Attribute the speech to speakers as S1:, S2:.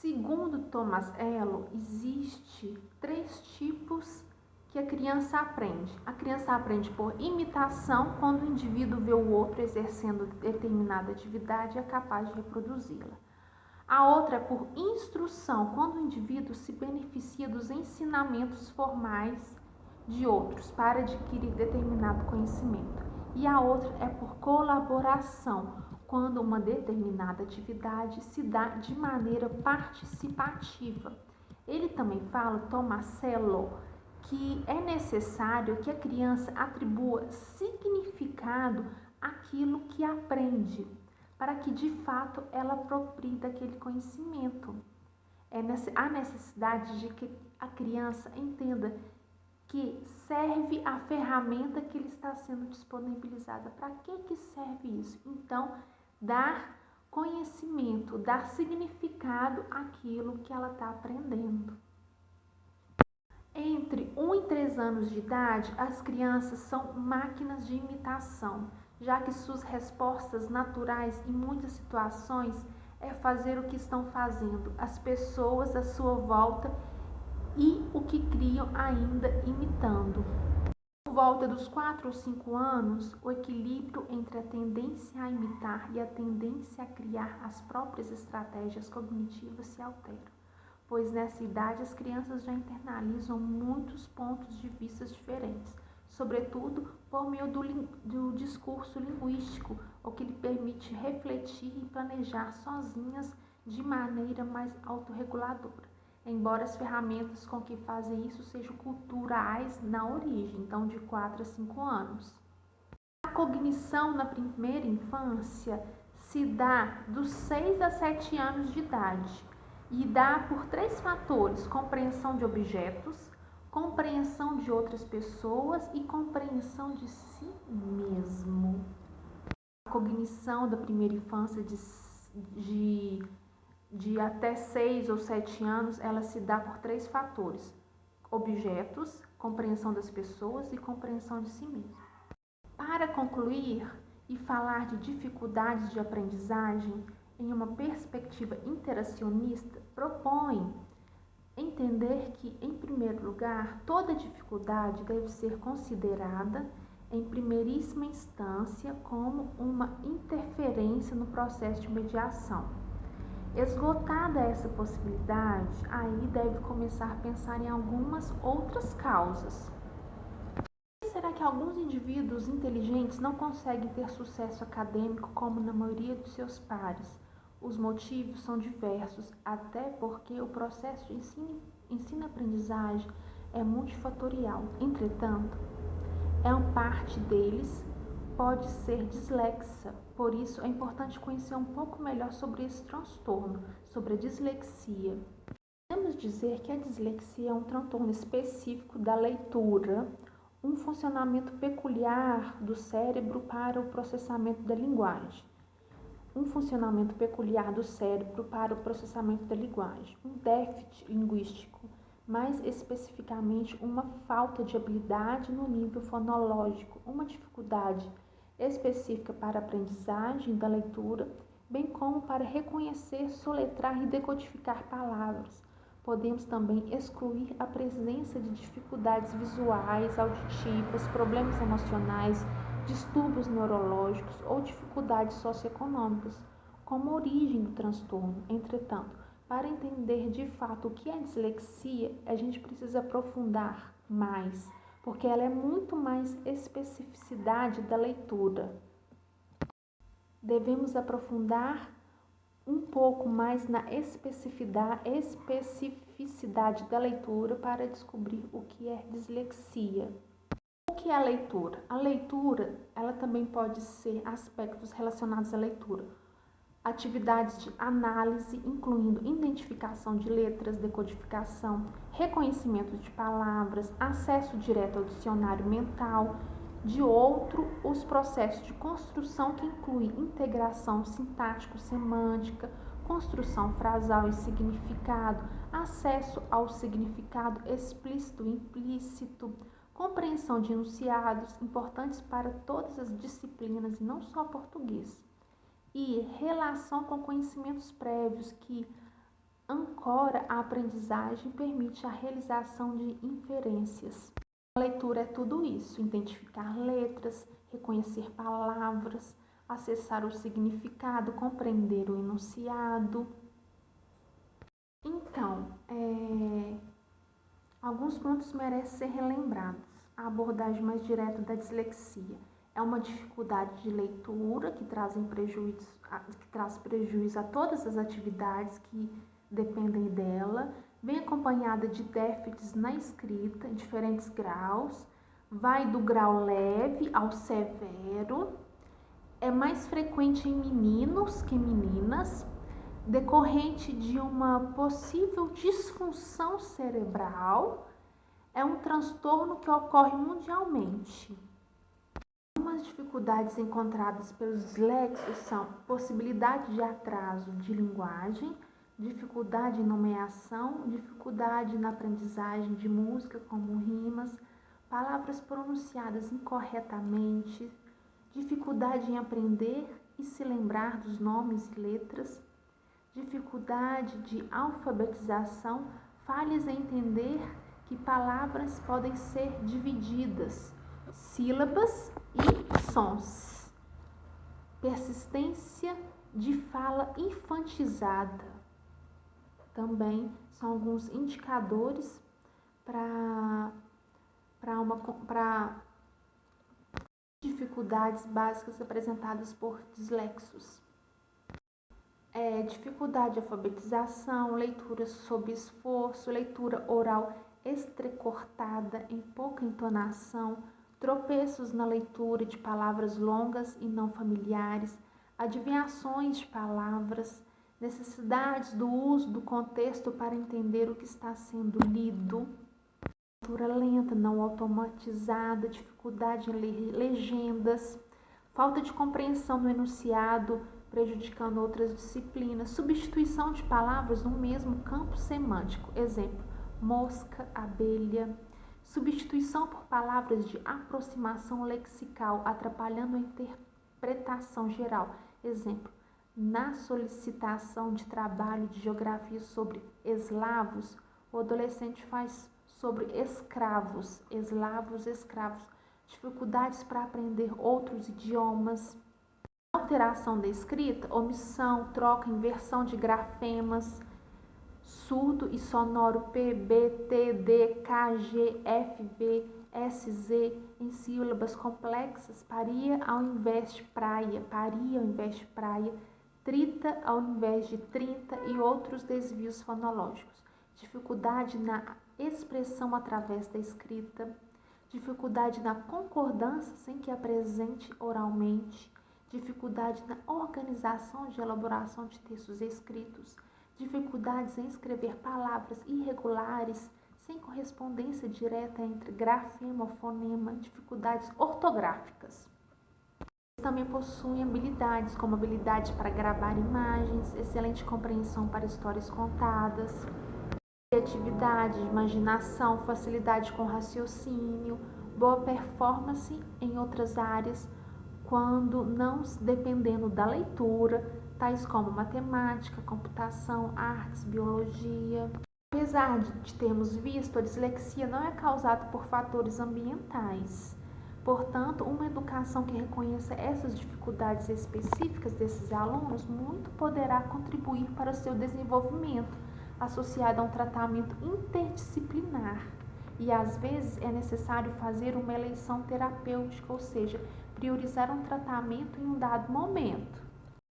S1: Segundo Thomas Ello, existe 3 tipos que a criança aprende. A criança aprende por imitação, quando o indivíduo vê o outro exercendo determinada atividade e é capaz de reproduzi-la. A outra é por instrução, quando o indivíduo se beneficia dos ensinamentos formais de outros para adquirir determinado conhecimento. E a outra é por colaboração, quando uma determinada atividade se dá de maneira participativa. Ele também fala, Tomasello, que é necessário que a criança atribua significado àquilo que aprende, para que de fato ela aproprie daquele conhecimento. Há necessidade de que a criança entenda que serve a ferramenta que lhe está sendo disponibilizada. Para que serve isso? Então, dar conhecimento, dar significado àquilo que ela está aprendendo. Entre 1 e 3 anos de idade, as crianças são máquinas de imitação, já que suas respostas naturais em muitas situações é fazer o que estão fazendo as pessoas à sua volta e o que criam ainda imitando. Por volta dos 4 ou 5 anos, o equilíbrio entre a tendência a imitar e a tendência a criar as próprias estratégias cognitivas se altera, pois nessa idade as crianças já internalizam muitos pontos de vista diferentes, sobretudo por meio do discurso linguístico, o que lhe permite refletir e planejar sozinhas de maneira mais autorreguladora, embora as ferramentas com que fazem isso sejam culturais na origem, então de 4 a 5 anos. A cognição na primeira infância se dá dos 6 a 7 anos de idade, e dá por 3 fatores: compreensão de objetos, compreensão de outras pessoas e compreensão de si mesmo. A cognição da primeira infância de até 6 ou 7 anos, ela se dá por 3 fatores: objetos, compreensão das pessoas e compreensão de si mesmo. Para concluir e falar de dificuldades de aprendizagem, em uma perspectiva interacionista, propõe entender que, em primeiro lugar, toda dificuldade deve ser considerada, em primeiríssima instância, como uma interferência no processo de mediação. Esgotada essa possibilidade, aí deve começar a pensar em algumas outras causas. Será que alguns indivíduos inteligentes não conseguem ter sucesso acadêmico como na maioria de seus pares? Os motivos são diversos, até porque o processo de ensino-aprendizagem é multifatorial. Entretanto, uma parte deles pode ser dislexa, por isso é importante conhecer um pouco melhor sobre esse transtorno, sobre a dislexia. Podemos dizer que a dislexia é um transtorno específico da leitura, um funcionamento peculiar do cérebro para o processamento da linguagem. Um déficit linguístico, mais especificamente uma falta de habilidade no nível fonológico, uma dificuldade específica para a aprendizagem da leitura, bem como para reconhecer, soletrar e decodificar palavras. Podemos também excluir a presença de dificuldades visuais, auditivas, problemas emocionais, distúrbios neurológicos ou dificuldades socioeconômicas como origem do transtorno. Entretanto, para entender de fato o que é dislexia, a gente precisa aprofundar mais, porque ela é muito mais especificidade da leitura. Devemos aprofundar um pouco mais na especificidade da leitura para descobrir o que é dislexia. O que é a leitura? A leitura, ela também pode ser aspectos relacionados à leitura. Atividades de análise, incluindo identificação de letras, decodificação, reconhecimento de palavras, acesso direto ao dicionário mental, os processos de construção que inclui integração sintático-semântica, construção frasal e significado, acesso ao significado explícito e implícito, compreensão de enunciados, importantes para todas as disciplinas e não só português, e relação com conhecimentos prévios que ancora a aprendizagem e permite a realização de inferências. A leitura é tudo isso: identificar letras, reconhecer palavras, acessar o significado, compreender o enunciado. Então, alguns pontos merecem ser relembrados. A abordagem mais direta da dislexia é uma dificuldade de leitura que traz prejuízo a todas as atividades que dependem dela, vem acompanhada de déficits na escrita em diferentes graus, vai do grau leve ao severo, é mais frequente em meninos que meninas, decorrente de uma possível disfunção cerebral, é um transtorno que ocorre mundialmente. Algumas dificuldades encontradas pelos dislexos são possibilidade de atraso de linguagem, dificuldade em nomeação, dificuldade na aprendizagem de música, como rimas, palavras pronunciadas incorretamente, dificuldade em aprender e se lembrar dos nomes e letras, dificuldade de alfabetização, falhas em entender que palavras podem ser divididas, sílabas e sons, persistência de fala infantizada. Também são alguns indicadores para dificuldades básicas apresentadas por dislexos. Dificuldade de alfabetização, leitura sob esforço, leitura oral entrecortada, em pouca entonação, tropeços na leitura de palavras longas e não familiares, adivinhações de palavras, necessidades do uso do contexto para entender o que está sendo lido, leitura lenta, não automatizada, dificuldade em ler legendas, falta de compreensão do enunciado, prejudicando outras disciplinas, substituição de palavras no mesmo campo semântico, exemplo, mosca, abelha, substituição por palavras de aproximação lexical, atrapalhando a interpretação geral, exemplo, na solicitação de trabalho de geografia sobre eslavos, o adolescente faz sobre escravos, eslavos, escravos, dificuldades para aprender outros idiomas, alteração da escrita, omissão, troca, inversão de grafemas, surdo e sonoro P, B, T, D, K, G, F, B, S, Z, em sílabas complexas, paria ao invés de praia, trita ao invés de trinta e outros desvios fonológicos, dificuldade na expressão através da escrita, dificuldade na concordância sem que apresente oralmente, dificuldade na organização de elaboração de textos escritos, dificuldades em escrever palavras irregulares sem correspondência direta entre grafema e fonema, dificuldades ortográficas. Também possuem habilidades como habilidade para gravar imagens, excelente compreensão para histórias contadas, criatividade, imaginação, facilidade com raciocínio, boa performance em outras áreas, quando não dependendo da leitura, tais como matemática, computação, artes, biologia. Apesar de termos visto, a dislexia não é causada por fatores ambientais. Portanto, uma educação que reconheça essas dificuldades específicas desses alunos muito poderá contribuir para o seu desenvolvimento, associado a um tratamento interdisciplinar. E às vezes é necessário fazer uma eleição terapêutica, ou seja, priorizar um tratamento em um dado momento.